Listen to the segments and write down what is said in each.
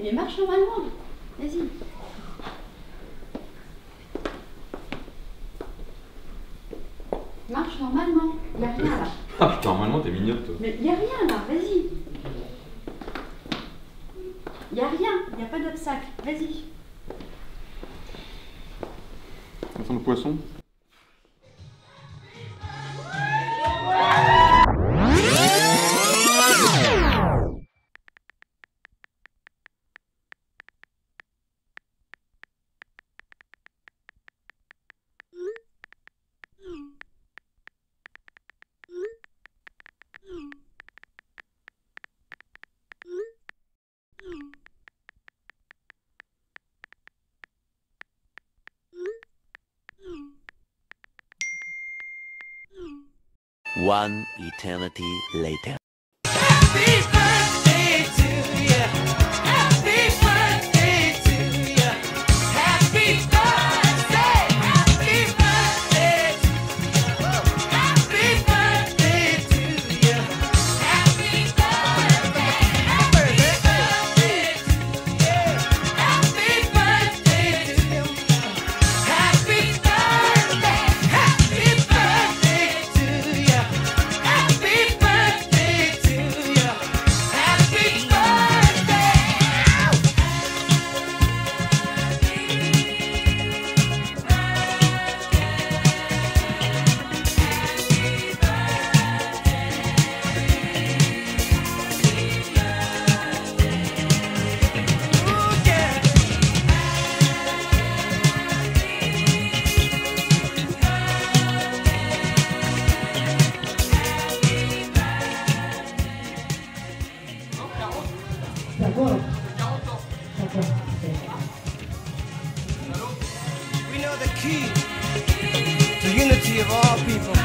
mais marche normalement. Vas-y. Marche normalement. Il n'y a rien là. Ah putain, normalement t'es mignonne toi. Mais il n'y a rien là, vas-y. Il n'y a rien, il n'y a pas d'obstacle. Vas-y. Ça sent le poisson. One eternity later. Happy birthday to you. Happy birthday to you. Happy birthday. Happy birthday to you. Happy birthday to you. Happy birthday. Happy birthday to you. Happy birthday to you. Happy birthday. Happy birthday to you. Happy birthday to you. Happy birthday. Ooh, yeah. We know the key to unity of all people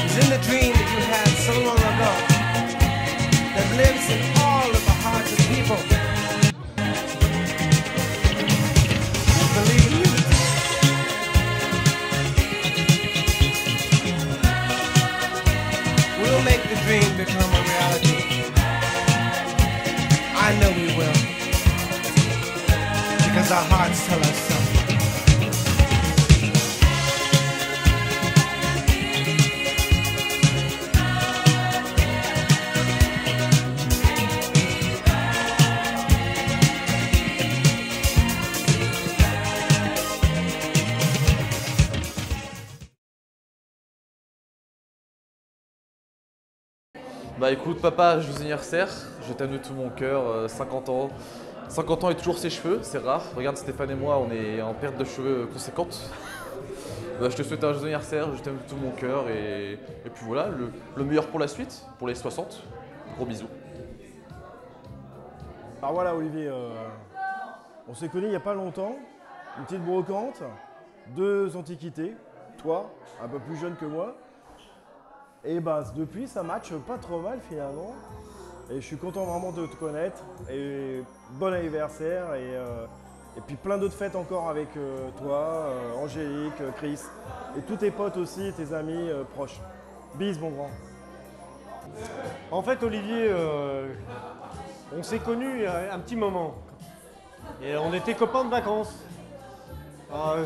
is in the dream that you had so long ago that lives in all of the hearts of people. Believe in unity. We'll make the dream become a reality. I know we will. Because our hearts tell us so. Bah écoute papa, joyeux anniversaire, je t'aime de tout mon cœur, 50 ans. 50 ans et toujours ses cheveux, c'est rare. Regarde Stéphane et moi, on est en perte de cheveux conséquente. Je te souhaite un joyeux anniversaire, je t'aime de tout mon cœur et puis voilà, le meilleur pour la suite, pour les 60. Gros bisous. Alors voilà Olivier, on s'est connus il n'y a pas longtemps, une petite brocante, 2 antiquités, toi, un peu plus jeune que moi. Et bah depuis ça match pas trop mal finalement. Et je suis content vraiment de te connaître. Et bon anniversaire et puis plein d'autres fêtes encore avec toi, Angélique, Chris et tous tes potes aussi, tes amis proches. Bis mon grand. En fait, Olivier, on s'est connus il y a un petit moment. Et on était copains de vacances.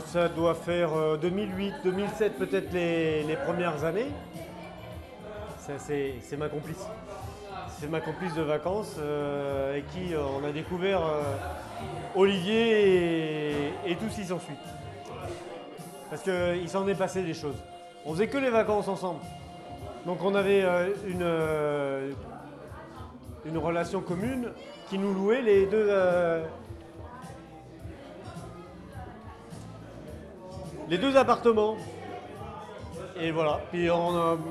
Ça doit faire 2008, 2007 peut-être les premières années. C'est ma complice. C'est ma complice de vacances avec qui on a découvert Olivier et tout ce qui s'ensuit. Parce qu'il s'en est passé des choses. On faisait que les vacances ensemble. Donc on avait une relation commune qui nous louait les deux appartements. Et voilà. Puis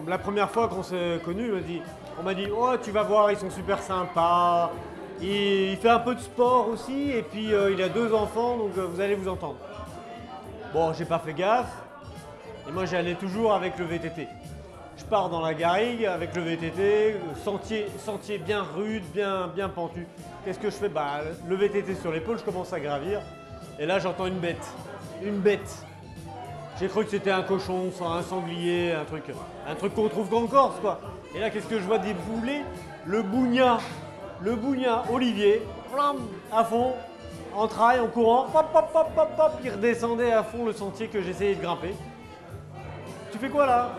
la première fois qu'on s'est connus, on m'a dit oh tu vas voir, ils sont super sympas. Il fait un peu de sport aussi et puis il a 2 enfants, donc vous allez vous entendre. Bon, j'ai pas fait gaffe. Et moi j'allais toujours avec le VTT. Je pars dans la garrigue avec le VTT, sentier bien rude, bien pentu. Qu'est-ce que je fais? Bah, le VTT sur l'épaule, je commence à gravir. Et là, j'entends une bête. Une bête. J'ai cru que c'était un cochon, un sanglier, un truc qu'on trouve qu'en Corse, quoi. Et là, qu'est-ce que je vois débouler? Le le bougna Olivier, flam, à fond, en trail, en courant, pop, pop, pop, pop, pop, il redescendait à fond le sentier que j'essayais de grimper. Tu fais quoi là?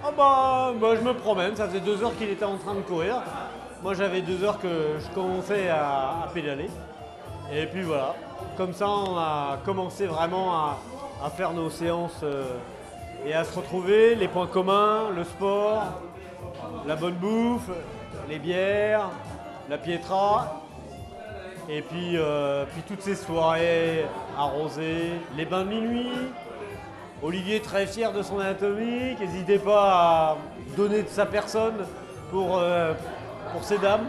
Ah bah je me promène, ça faisait 2 heures qu'il était en train de courir. Moi j'avais 2 heures que je commençais à pédaler. Et puis voilà, comme ça on a commencé vraiment à faire nos séances et à se retrouver, les points communs, le sport, la bonne bouffe, les bières, la pietra. Et puis toutes ces soirées arrosées, les bains de minuit. Olivier très fier de son anatomie, n'hésitez pas à donner de sa personne pour ces dames.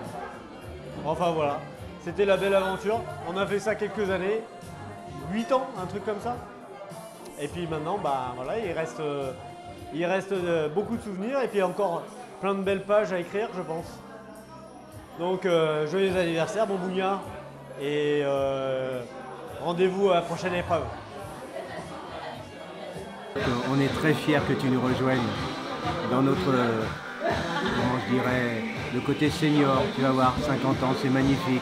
Enfin voilà, c'était la belle aventure. On a fait ça quelques années, 8 ans, un truc comme ça. Et puis maintenant, bah voilà, il reste beaucoup de souvenirs et puis encore plein de belles pages à écrire, je pense. Donc joyeux anniversaire, bon Bougna. Et rendez-vous à la prochaine épreuve. On est très fiers que tu nous rejoignes dans notre, comment je dirais, le côté senior. Tu vas voir, 50 ans, c'est magnifique.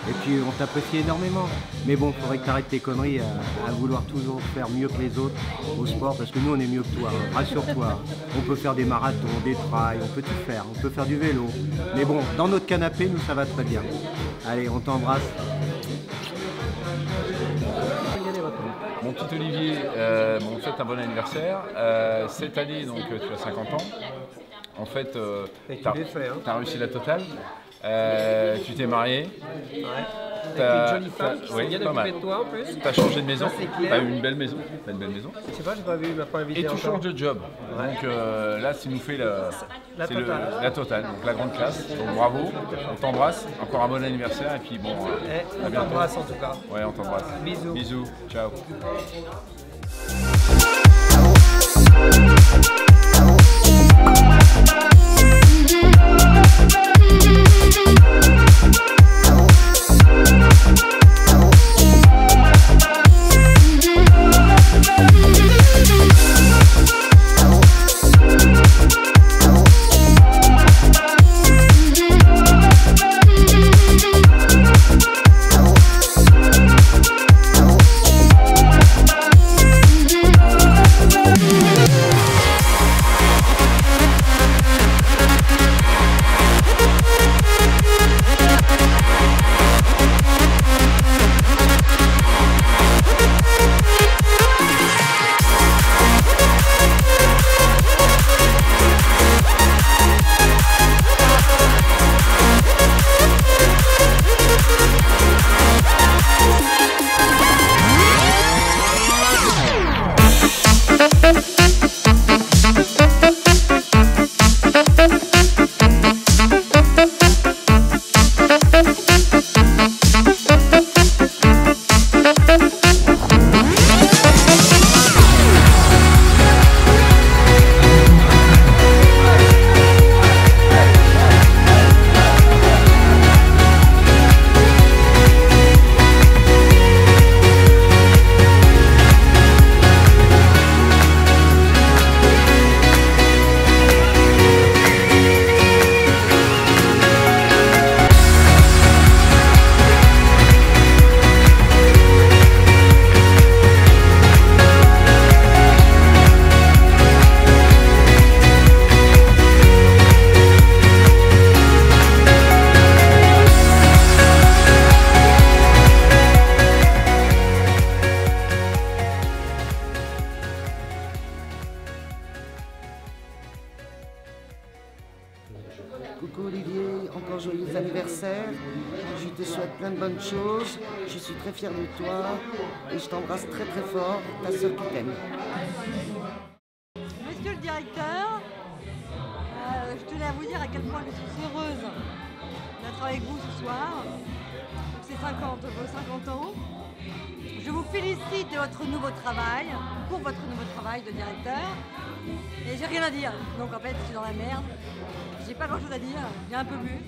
Et puis on t'apprécie énormément. Mais bon, il faudrait que tu arrêtes tes conneries à vouloir toujours faire mieux que les autres au sport, parce que nous on est mieux que toi, rassure-toi. On peut faire des marathons, des trails, on peut tout faire, on peut faire du vélo. Mais bon, dans notre canapé, nous ça va très bien. Allez, on t'embrasse. Mon petit Olivier, on te souhaite un bon anniversaire. Cette année, donc, tu as 50 ans. En fait, tu as réussi la totale. Tu t'es marié. Avec une jolie femme qui oui, s'est bien pas mal. occupée de toi en plus. Tu as changé de maison. Ça, c'est Tu clair. as eu une belle maison. T'as une belle maison. Je sais pas, j'ai pas vu, il m'a pas invité Et tu encore. changes de job. Ouais. Donc là, tu nous fais La c'est totale. la totale, donc la grande classe. Donc bravo, on t'embrasse. Encore un bon anniversaire et puis bon, à On bientôt. t'embrasse en tout cas. Ouais, on t'embrasse. Bisous. Bisous. Ciao. Coucou Olivier, encore joyeux anniversaire. Je te souhaite plein de bonnes choses. Je suis très fière de toi et je t'embrasse très très fort, ta sœur qui t'aime. Monsieur le directeur, je tenais à vous dire à quel point je suis heureuse d'être avec vous ce soir. C'est vos 50 ans. Je vous félicite de votre nouveau travail, pour votre nouveau travail de directeur. Et j'ai rien à dire. Donc en fait, je suis dans la merde. J'ai pas grand chose à dire. J'ai un peu bu.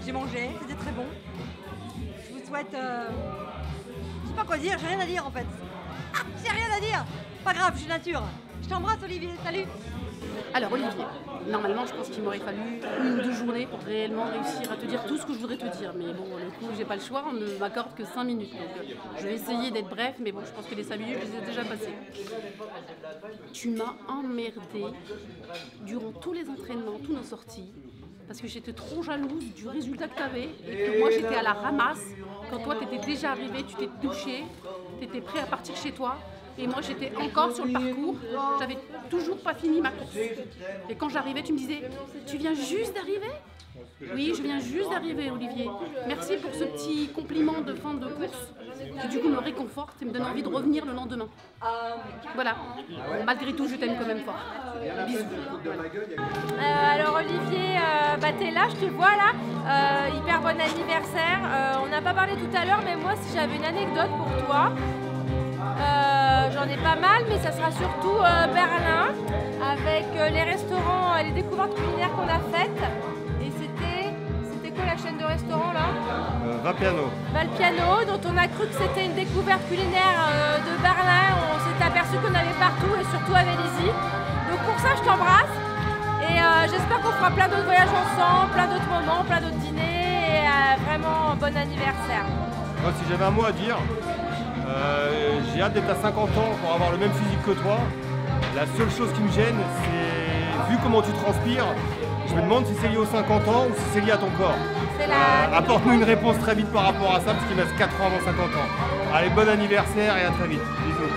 J'ai mangé, c'était très bon. Je vous souhaite... je sais pas quoi dire, j'ai rien à dire en fait. Ah, j'ai rien à dire. Pas grave, je suis nature. Je t'embrasse Olivier, salut. Alors Olivier, normalement je pense qu'il m'aurait fallu 1 ou 2 journées pour réellement réussir à te dire tout ce que je voudrais te dire. Mais bon, le coup, j'ai pas le choix, on ne m'accorde que 5 minutes. Donc je vais essayer d'être bref, mais bon, je pense que les 5 minutes, je les ai déjà passées. Tu m'as emmerdé durant tous les entraînements, toutes nos sorties, parce que j'étais trop jalouse du résultat que tu avais et que moi j'étais à la ramasse. Quand toi tu étais déjà arrivé, tu t'es douché, tu étais prêt à partir chez toi. Et moi j'étais encore sur le parcours, j'avais toujours pas fini ma course. Et quand j'arrivais, tu me disais, tu viens juste d'arriver ? Oui, je viens juste d'arriver, Olivier. Merci pour ce petit compliment de fin de course qui du coup me réconforte et me donne envie de revenir le lendemain. Voilà. Malgré tout, je t'aime quand même fort. Bisous. Alors Olivier, t'es là, je te vois là. Hyper bon anniversaire. On n'a pas parlé tout à l'heure, mais moi si j'avais une anecdote pour toi. J'en ai pas mal, mais ça sera surtout Berlin, avec les restaurants, les découvertes culinaires qu'on a faites. Et c'était quoi la chaîne de restaurants là Valpiano. Valpiano, dont on a cru que c'était une découverte culinaire de Berlin. On s'est aperçu qu'on allait partout et surtout à Vélizy. Donc pour ça, je t'embrasse. Et j'espère qu'on fera plein d'autres voyages ensemble, plein d'autres moments, plein d'autres dîners. Et vraiment, bon anniversaire. Moi, si j'avais un mot à dire, j'ai hâte d'être à 50 ans pour avoir le même physique que toi. La seule chose qui me gêne, c'est vu comment tu transpires, je me demande si c'est lié aux 50 ans ou si c'est lié à ton corps. Apporte-nous une réponse très vite par rapport à ça, parce qu'il me reste 4 ans avant 50 ans. Allez, bon anniversaire et à très vite. Bisous.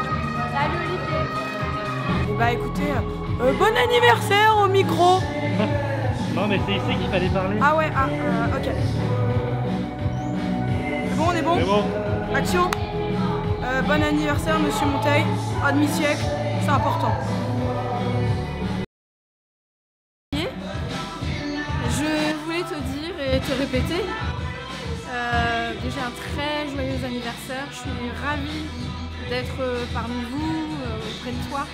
Salut Olivier. Bah écoutez, bon anniversaire au micro. Non mais c'est ici qu'il fallait parler. Ah ouais, ok. C'est bon, on est bon? C'est bon. Action. Bon anniversaire Monsieur Monteil, à demi-siècle, c'est important. Je voulais te dire et te répéter, déjà un très joyeux anniversaire, je suis ravie d'être parmi vous, auprès de toi.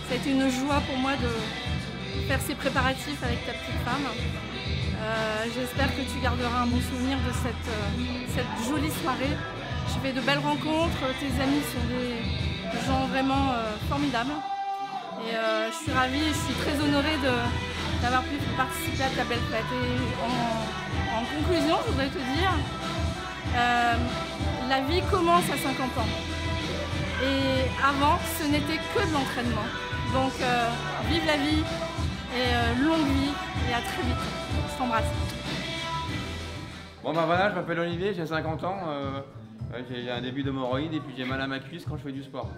Ça a été une joie pour moi de faire ces préparatifs avec ta petite femme. J'espère que tu garderas un bon souvenir de cette jolie soirée. J'ai fait de belles rencontres, tes amis sont des gens vraiment formidables. Et je suis ravie et je suis très honorée d'avoir pu participer à ta belle fête. Et en conclusion, je voudrais te dire, la vie commence à 50 ans. Et avant, ce n'était que de l'entraînement. Donc vive la vie et longue vie et à très vite. Je t'embrasse. Bon ben voilà, je m'appelle Olivier, j'ai 50 ans. J'ai un début d'hémorroïde et puis j'ai mal à ma cuisse quand je fais du sport.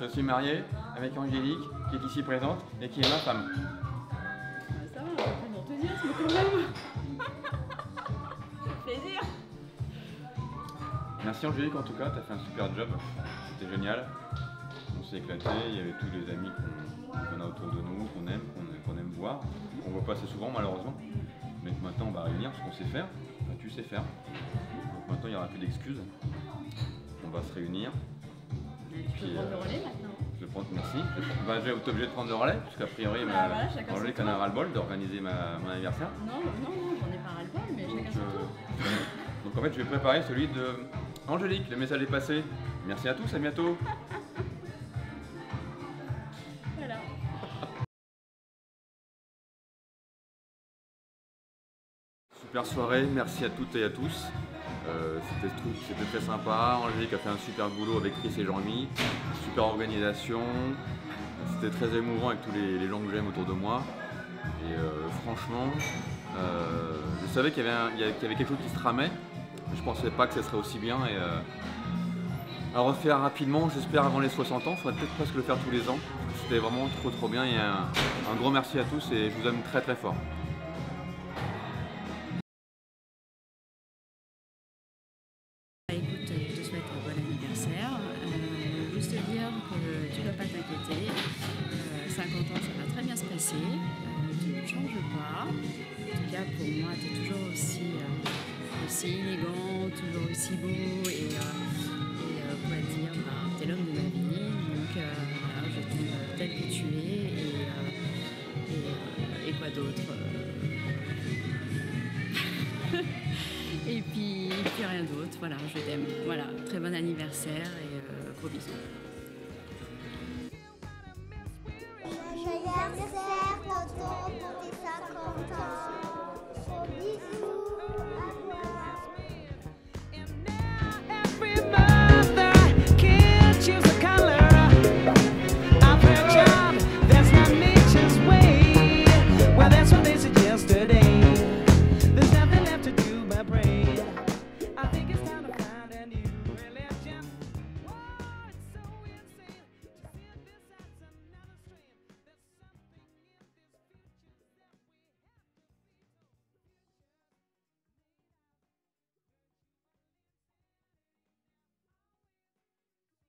Je suis marié avec Angélique, qui est ici présente et qui est ma femme. Ça va, on va plus d'enthousiasme quand même. Plaisir. Merci Angélique en tout cas, t'as fait un super job, c'était génial. On s'est éclaté, il y avait tous les amis qu'on a autour de nous, qu'on aime voir, qu'on voit pas assez souvent malheureusement. Mais maintenant on va réunir ce qu'on sait faire, enfin, tu sais faire. Donc maintenant il n'y aura plus d'excuses. On va se réunir. Tu peux prendre le relais maintenant. Je vais prendre, merci. Je vais être obligé de prendre le relais, parce qu'a priori Angélique en a ras-le-bol d'organiser mon anniversaire. Non, j'en ai pas ras-le-bol, mais chacun son tour. Donc en fait je vais préparer celui de Angélique, le message est passé. Merci à tous, à bientôt. Voilà. Super soirée, merci à toutes et à tous. C'était très sympa. Angélique a fait un super boulot avec Chris et Jean-Mi. Super organisation. C'était très émouvant avec tous les gens que j'aime autour de moi. Et franchement, je savais qu'il y avait quelque chose qui se tramait. Mais je ne pensais pas que ça serait aussi bien. Et, à refaire rapidement, j'espère avant les 60 ans. Il faudrait peut-être presque le faire tous les ans. C'était vraiment trop bien. Et un gros merci à tous et je vous aime très fort. Écoute, je te souhaite un bon anniversaire. Juste te dire que tu ne dois pas t'inquiéter. 50 ans, ça va très bien se passer. Tu ne changes pas. En tout cas, pour moi, tu es toujours aussi élégant, toujours aussi beau. Et on va dire, tu es l'homme de ma vie. Donc, voilà, je t'aime tel que tu es. Et quoi d'autre et puis rien d'autre, voilà, je t'aime. Voilà, très bon anniversaire et gros bisous.